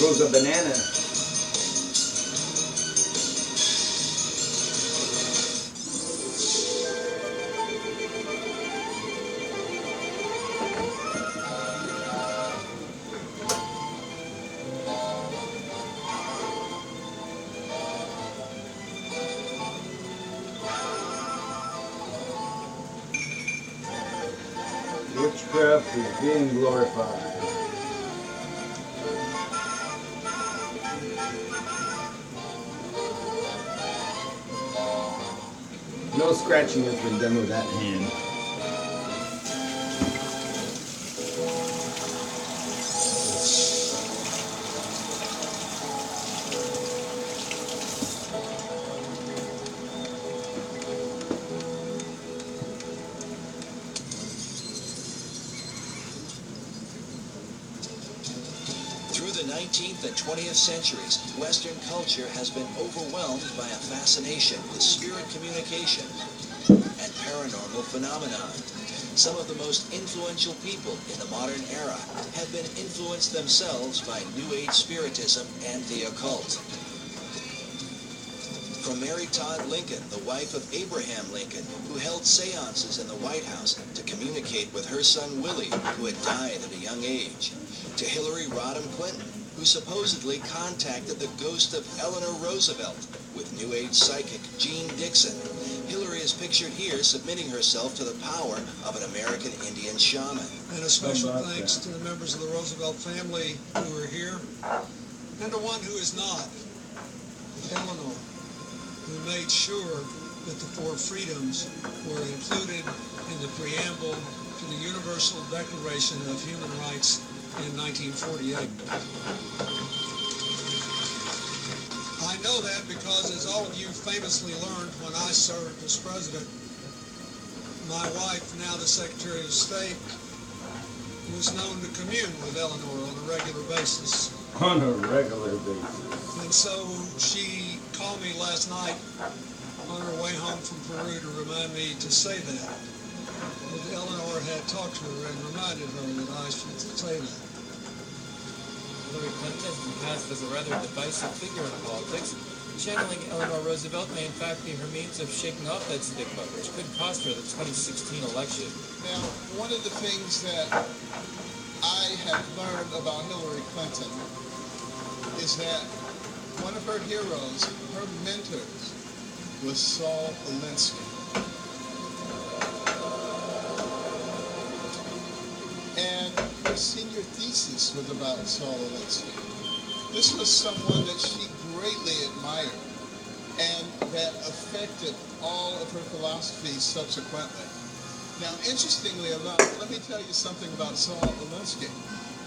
goes a banana. Witchcraft is being glorified. No scratching has been done with that hand. Through the 19th and 20th centuries, Western culture has been overwhelmed by a fascination with spirit communication and paranormal phenomenon. Some of the most influential people in the modern era have been influenced themselves by New Age spiritism and the occult. From Mary Todd Lincoln, the wife of Abraham Lincoln, who held seances in the White House to communicate with her son Willie, who had died at a young age, to Hillary Rodham Clinton, who supposedly contacted the ghost of Eleanor Roosevelt with New Age psychic Jean Dixon. Hillary is pictured here submitting herself to the power of an American Indian shaman. And a special thanks to the members of the Roosevelt family who are here, and to one who is not, Eleanor, who made sure that the four freedoms were included in the preamble to the Universal Declaration of Human Rights in 1948. I know that because, as all of you famously learned when I served as president, my wife, now the Secretary of State, was known to commune with Eleanor on a regular basis. On a regular basis. And so she called me last night on her way home from Peru to remind me to say that Eleanor had talked to her and reminded her that I should say that. Hillary Clinton has been cast as a rather divisive figure in politics. Channeling Eleanor Roosevelt may in fact be her means of shaking off that stigma, which could cost her the 2016 election. Now, one of the things that I have learned about Hillary Clinton is that one of her heroes, her mentors, was Saul Alinsky. And her senior thesis was about Saul Alinsky. This was someone that she greatly admired and that affected all of her philosophies subsequently. Now, interestingly enough, let me tell you something about Saul Alinsky.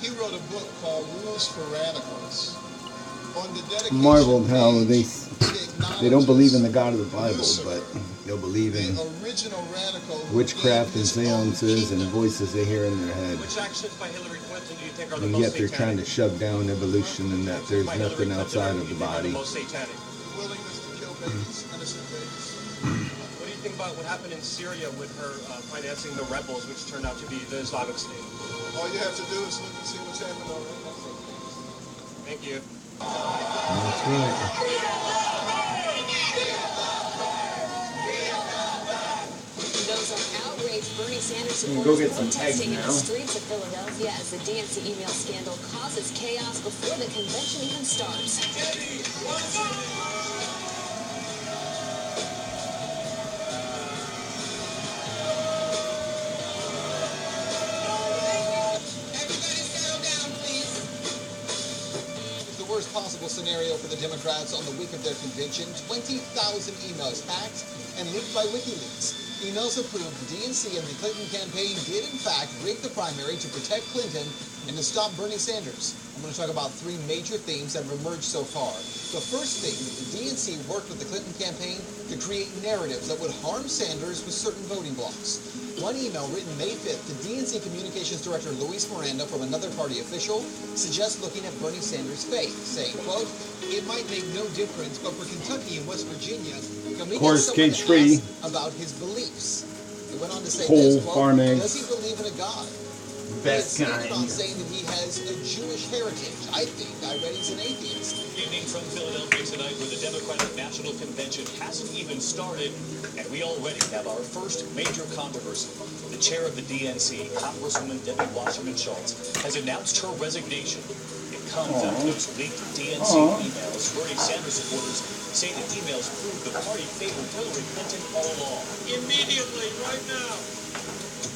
He wrote a book called Rules for Radicals. On the dedication Marveled how they don't believe in the God of the Bible, but they'll believe in witchcraft and seances and voices they hear in their head. Which actions by Hillary Clinton do you think are the And most yet they're satanic? trying to shove down evolution and that there's nothing outside of the body. Most satanic. Willingness to kill babies, innocent babies. What do you think about what happened in Syria with her financing the rebels, which turned out to be the Islamic State? All you have to do is look and see what's happening on it. Thank you. That's right. Those are outraged Bernie Sanders Go supporters get some protesting eggs in the now. streets of Philadelphia as the DNC email scandal causes chaos before the convention even starts. The worst possible scenario for the Democrats on the week of their convention, 20,000 emails hacked and leaked by WikiLeaks. Emails have proved the DNC and the Clinton campaign did in fact rig the primary to protect Clinton and to stop Bernie Sanders. I'm going to talk about three major themes that have emerged so far. The first thing, the DNC worked with the Clinton campaign to create narratives that would harm Sanders with certain voting blocks. One email written May 5th to DNC Communications Director Luis Miranda from another party official suggests looking at Bernie Sanders' faith, saying, quote, "It might make no difference, but for Kentucky and West Virginia, can we get someone to ask about his beliefs?" It went on to say Whole this, quote, farm eggs. "Does he believe in a God? Best He insisted on kind. saying that he has a Jewish heritage. I think I read he's an atheist. Evening from Philadelphia tonight, where the Democratic National Convention hasn't even started, and we already have our first major controversy. The chair of the DNC, Congresswoman Debbie Wasserman Schultz, has announced her resignation. It comes out of those leaked DNC emails. Bernie Sanders supporters say the emails prove the party favored Hillary Clinton all along. Immediately, right now,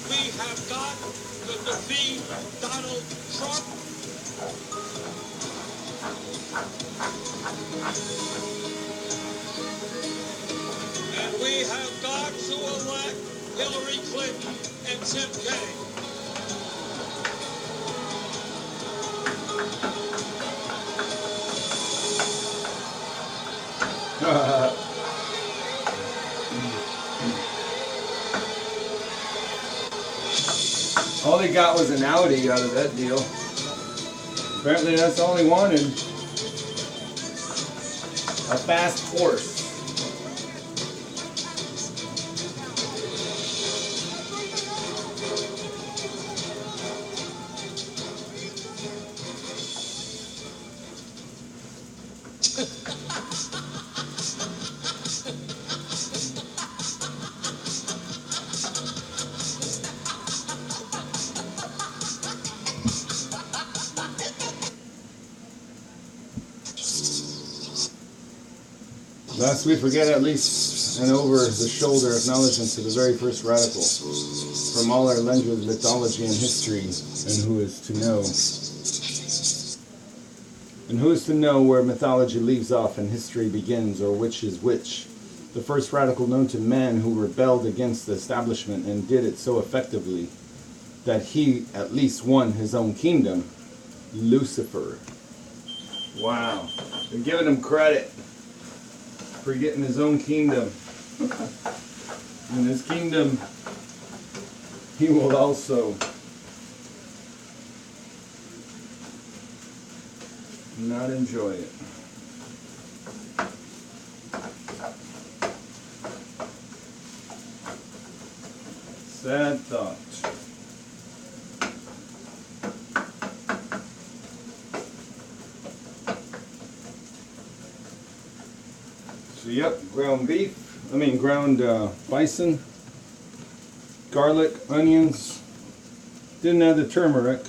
we have got to defeat Donald Trump. And we have got to elect Hillary Clinton and Tim Kaine. All they got was an Audi out of that deal. Apparently that's all he wanted. A fast horse. Lest we forget at least an over-the-shoulder acknowledgement to the very first radical from all our legends of mythology and history, and who is to know? And who is to know where mythology leaves off and history begins, or which is which? The first radical known to man who rebelled against the establishment and did it so effectively that he at least won his own kingdom, Lucifer. Wow. They're giving him credit for getting his own kingdom. In his kingdom, he will also not enjoy it. Sad thought. So yep, ground bison, garlic, onions. Didn't add the turmeric.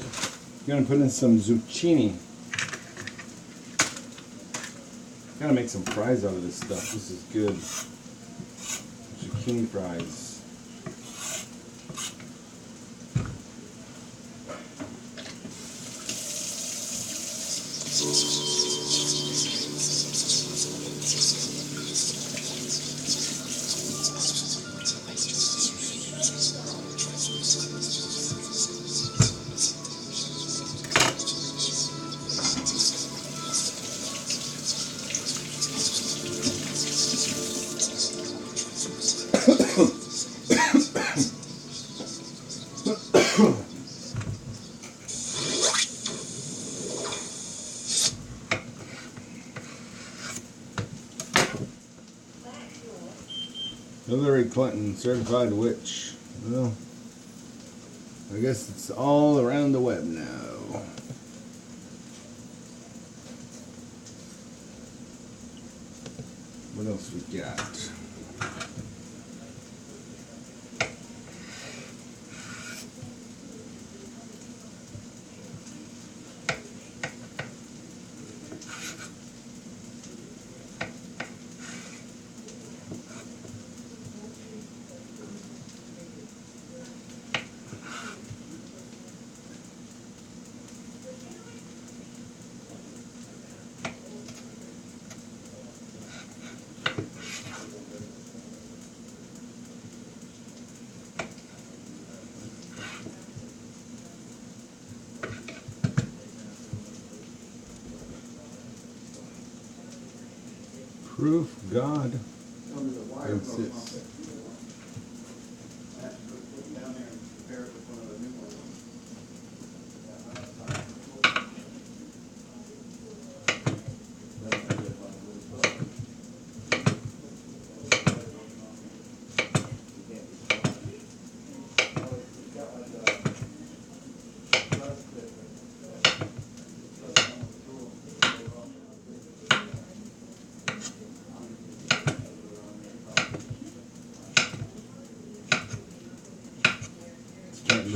Gonna put in some zucchini. Gotta make some fries out of this stuff. This is good. Zucchini fries. Hillary Clinton, certified witch. Well, I guess it's all around the web now. What else we got? Proof God exists.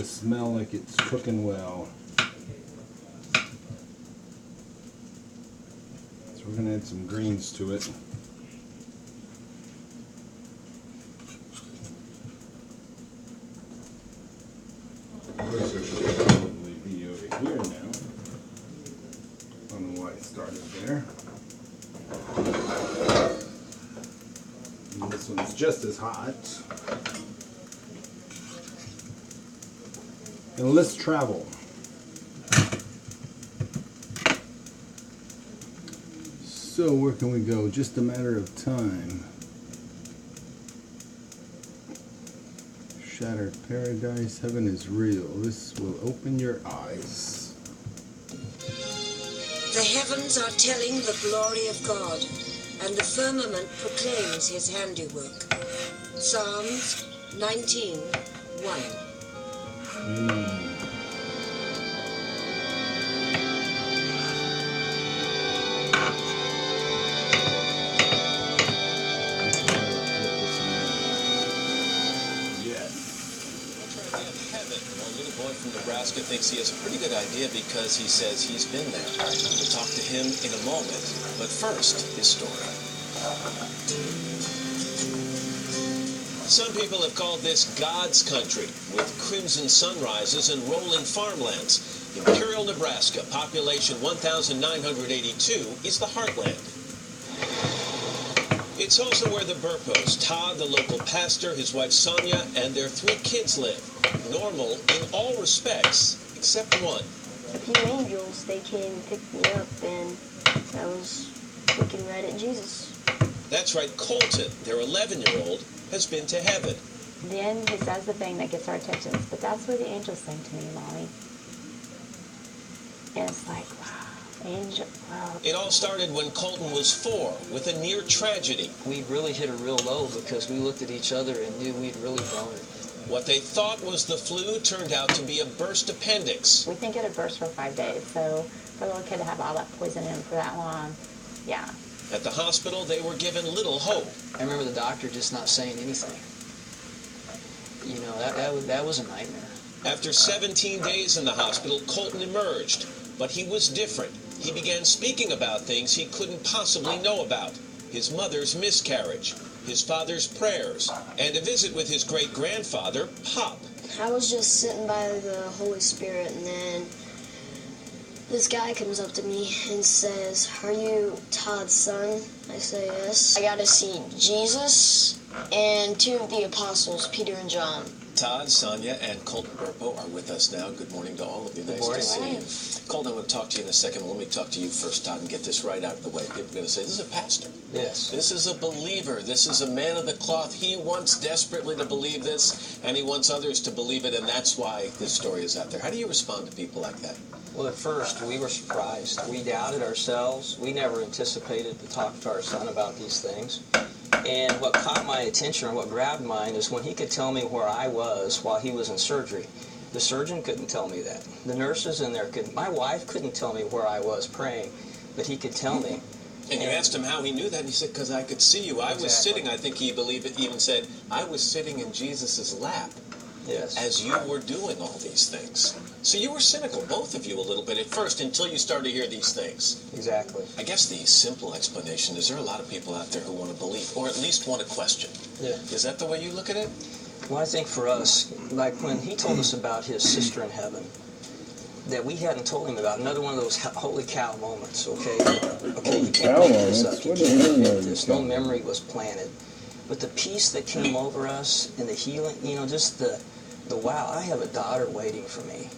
smell like it's cooking well. So we're going to add some greens to it. Of course, there should probably be over here now. I don't know why it started there. And this one's just as hot. And let's travel. So where can we go? Just a matter of time. Shattered paradise, heaven is real. This will open your eyes. The heavens are telling the glory of God, and the firmament proclaims his handiwork. Psalms 19:1. Nebraska thinks he has a pretty good idea because he says he's been there. We'll talk to him in a moment, but first, his story. Some people have called this God's country, with crimson sunrises and rolling farmlands. Imperial Nebraska, population 1,982, is the heartland. It's also where the Burpos, Todd, the local pastor, his wife Sonia, and their 3 kids live. Normal in all respects, except one. A few angels, they came and picked me up, and I was looking right at Jesus. That's right, Colton, their 11-year-old, has been to heaven. Then he says the thing that gets our attention, but that's where the angels sing to me, Mommy. And it's like, wow, angel, wow. It all started when Colton was 4, with a near tragedy. We really hit a real low because we looked at each other and knew we'd really blown it. What they thought was the flu turned out to be a burst appendix. We think it had burst for 5 days, so for a little kid to have all that poison in him for that long, yeah. At the hospital, they were given little hope. I remember the doctor just not saying anything. You know, that was a nightmare. After 17 days in the hospital, Colton emerged, but he was different. He began speaking about things he couldn't possibly know about. His mother's miscarriage, his father's prayers, and a visit with his great-grandfather, Pop. I was just sitting by the Holy Spirit, and then this guy comes up to me and says, "Are you Todd's son?" I say, "Yes." I got to see Jesus and 2 of the apostles, Peter and John. Todd, Sonia, and Colton Burpo are with us now. Good morning to all of you. Nice to see you. Colton, I want to talk to you in a second, but let me talk to you first, Todd, and get this right out of the way. People are going to say, this is a pastor. Yes. This is a believer. This is a man of the cloth. He wants desperately to believe this, and he wants others to believe it, and that's why this story is out there. How do you respond to people like that? Well, at first, we were surprised. We doubted ourselves. We never anticipated to talk to our son about these things. And what caught my attention, or what grabbed mine, is when he could tell me where I was while he was in surgery. The surgeon couldn't tell me that. The nurses in there couldn't. My wife couldn't tell me where I was praying, but he could tell me. And you asked him how he knew that, and he said, because I could see you. I was sitting, I think he believed it, even said, I was sitting in Jesus' lap. Yes. As you were doing all these things. So you were cynical, both of you, a little bit at first, until you started to hear these things. Exactly. I guess the simple explanation is there are a lot of people out there who want to believe, or at least want to question. Yeah. Is that the way you look at it? Well, I think for us, like when he told us about his sister in heaven, that we hadn't told him about, another one of those holy cow moments, okay? Okay, you can't make this up. You can't forget this. No memory was planted. But the peace that came over us and the healing, you know, just the wow, I have a daughter waiting for me.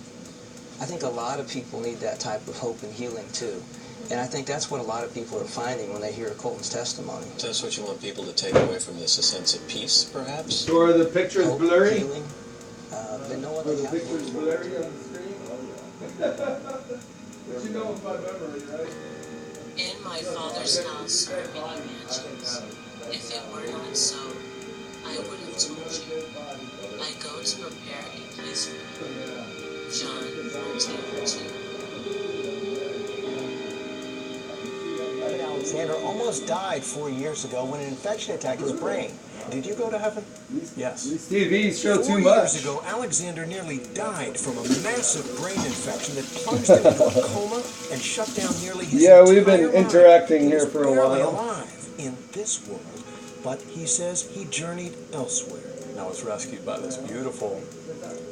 I think a lot of people need that type of hope and healing too. And I think that's what a lot of people are finding when they hear Colton's testimony. So that's what you want people to take away from this, a sense of peace, perhaps? So are the pictures hope, blurry? Healing. They know what Are they the have. pictures blurry on the screen? But you know by memory, right? In my Father's house are many mansions. If it were not so, I would have told you. I go to prepare a place for you. John 14:2. Alexander almost died 4 years ago when an infection attacked his brain. Did you go to heaven? Yes. These TVs show too 4 much. years ago, Alexander nearly died from a massive brain infection that plunged him into a coma and shut down nearly his Yeah, we've been entire life. interacting He here was for a barely while. alive in this world, but he says he journeyed elsewhere. And I was rescued by this beautiful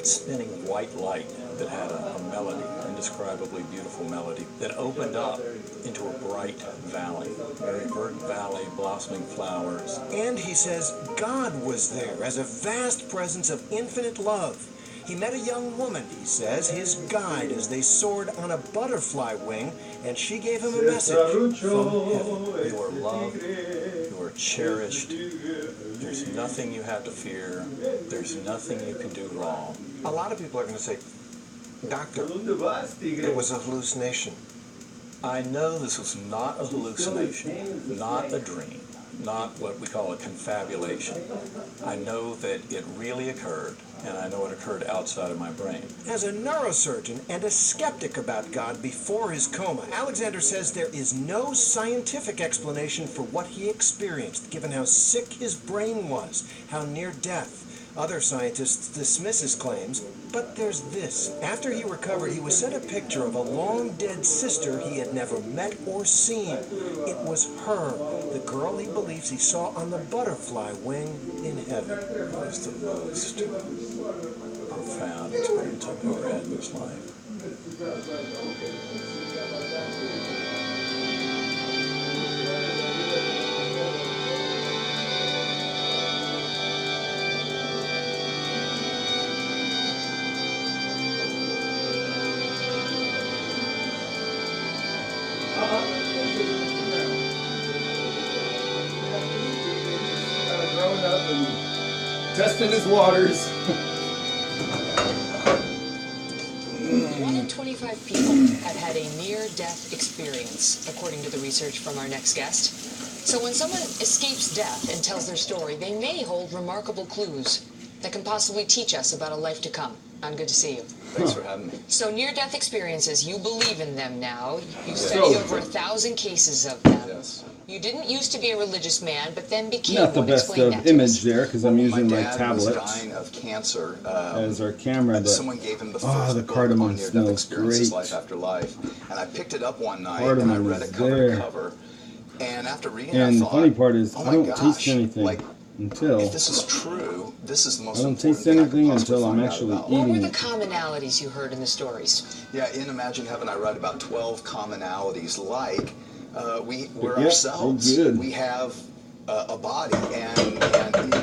spinning white light that had a melody, indescribably beautiful melody, that opened up into a bright valley, very verdant valley, blossoming flowers. And he says God was there as a vast presence of infinite love. He met a young woman, he says, his guide, as they soared on a butterfly wing, and she gave him a message from heaven. You are loved, you are cherished, there's nothing you have to fear, there's nothing you can do wrong. A lot of people are going to say, Doctor, it was a hallucination. I know this was not a hallucination, not a dream, not what we call a confabulation. I know that it really occurred, and I know it occurred outside of my brain. As a neurosurgeon and a skeptic about God before his coma, Alexander says there is no scientific explanation for what he experienced, given how sick his brain was, how near death. Other scientists dismiss his claims, but there's this. After he recovered, he was sent a picture of a long-dead sister he had never met or seen. It was her, the girl he believes he saw on the butterfly wing in heaven. It was the most profound experience I've ever had in this life. Growing up and testing his waters. 1 in 25 people have had a near-death experience, according to the research from our next guest. So when someone escapes death and tells their story, they may hold remarkable clues that can possibly teach us about a life to come. Don, good to see you. Thanks for having me. So near-death experiences, you believe in them now. You studied over 1,000 cases of them. Yes. You didn't used to be a religious man, but then became Not the one. best Explain of that to image us. there because I'm using my dad tablet was dying of cancer. as our camera. But Someone gave him the first the book cardamom on near-death smells experiences, great. Life After Life, and I picked it up one night Cardamom and I read is it cover there. to cover. And after reading it, And I the thought, funny part is, oh I my don't gosh, taste anything like, until if this is true, this is the most I don't important taste thing I could anything possibly until I'm find out actually about. What were eating the it. commonalities you heard in the stories? Yeah, in Imagine Heaven, I read about 12 commonalities, like we're yeah, ourselves. we're good. We have a body,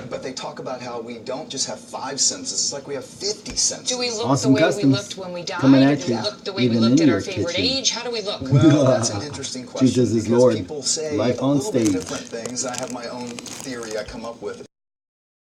but they talk about how we don't just have 5 senses. It's like we have 50 senses. Do we look Awesome the way customs we looked when we died? coming Or at do we you, look the way we even looked in at our your favorite kitchen. age? How do we look? Well, that's an interesting question. Jesus is because Lord. People say Life a on little bit stage. different things. I have my own theory I come up with.